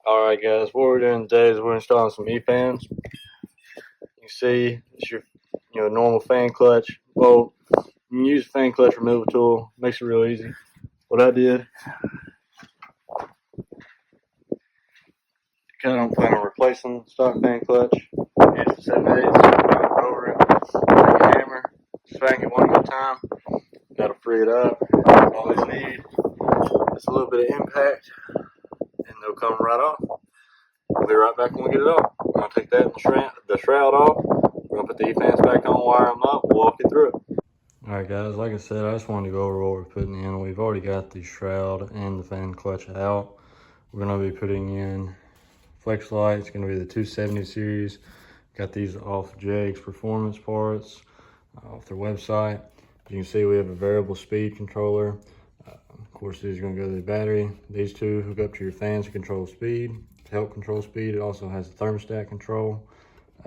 Alright guys, what we're doing today is we're installing some EFANS. You can see it's your normal fan clutch. Well, you can use a fan clutch removal tool, makes it real easy. What I did, kind of plan on replacing the stock fan clutch. Use the 7/8 over it, take a hammer, spank it one good time. That'll free it up. All this need is a little bit of impact, and they'll come right off. We'll be right back when we get it off. I'm going to take that and the shroud off. We're going to put the EFANS back on, wire them up, we'll walk you through it. Alright guys, like I said, I just wanted to go over what we're putting in. We've already got the shroud and the fan clutch out. We're going to be putting in Flex-A-Lite. It's going to be the 270 series. Got these off JAG's performance parts off their website. As you can see, we have a variable speed controller. Of course, these are going to go to the battery. These two hook up to your fans to control speed. To help control speed, it also has the thermostat control,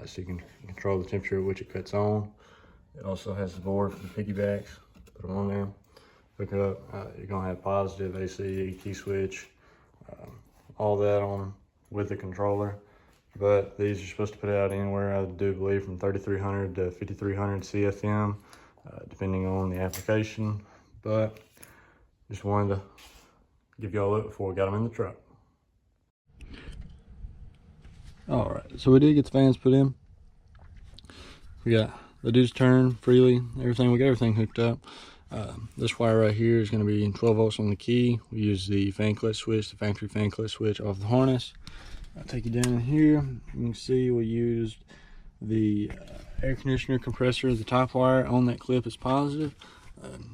so you can control the temperature at which it cuts on. It also has the board for the piggybacks. Put them on there, hook it up. You're going to have positive AC, key switch, all that on with the controller. But these are supposed to put out anywhere, I do believe, from 3300 to 5300 CFM, depending on the application. But just wanted to give y'all a look before we got them in the truck. All right, so we did get the fans put in. We got the dudes turn freely, everything. We got everything hooked up. This wire right here is going to be 12 volts on the key. We use the fan clutch switch, the factory fan clutch switch off the harness. I'll take you down in here. You can see we used the air conditioner compressor. The top wire on that clip is positive.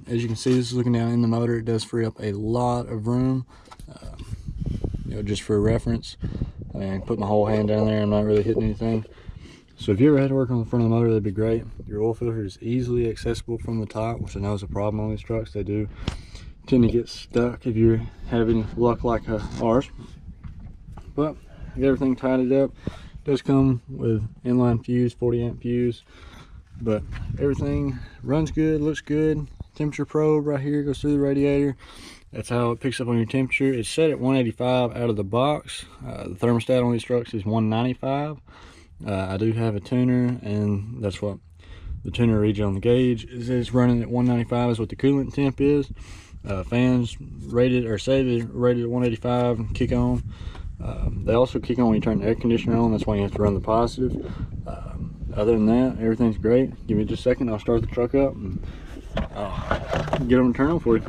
As you can see, this is looking down in the motor. It does free up a lot of room. Just for reference, I mean, I can put my whole hand down there. I'm not really hitting anything. So if you ever had to work on the front of the motor, that'd be great. Your oil filter is easily accessible from the top, which I know is a problem on these trucks. They do tend to get stuck if you're having luck like ours. But get everything tidied up. It does come with inline fuse, 40 amp fuse, but everything runs good, looks good. Temperature probe right here goes through the radiator. That's how it picks up on your temperature. It's set at 185 out of the box. The thermostat on these trucks is 195. I do have a tuner, and that's what the tuner reads on the gauge. It's running at 195 is what the coolant temp is. Fans rated, or say they're rated at 185 and kick on. They also kick on when you turn the air conditioner on. That's why you have to run the positive. Other than that, everything's great. Give me just a second, I'll start the truck up and get them to turn on for you.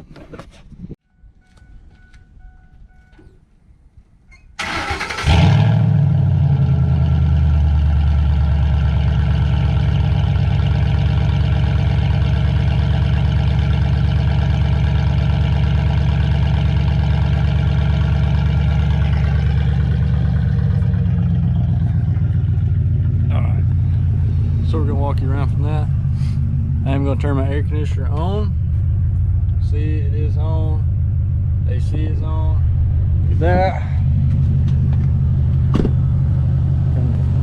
So we're gonna walk you around from that. I'm gonna turn my air conditioner on. See, it is on. AC is on. Look at that.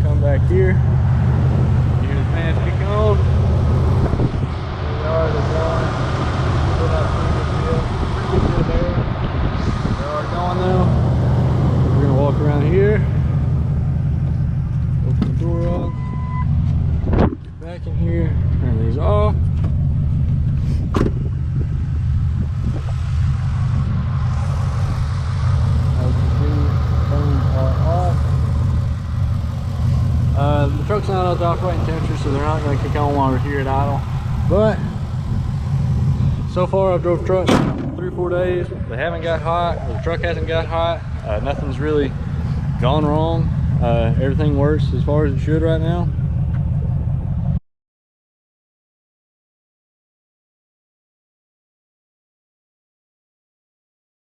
Come back here. You hear the fans kick on. There they are, they're going. Put out pretty good there. They are going now. We're gonna walk around here. Open the door up. Back in here, turn these off. As you see, turns are off. The truck's not at the operating temperature, so they're not going to kick on while we're here at idle. But so far, I've drove the truck 3 or 4 days. They haven't got hot. The truck hasn't got hot. Nothing's really gone wrong. Everything works as far as it should right now.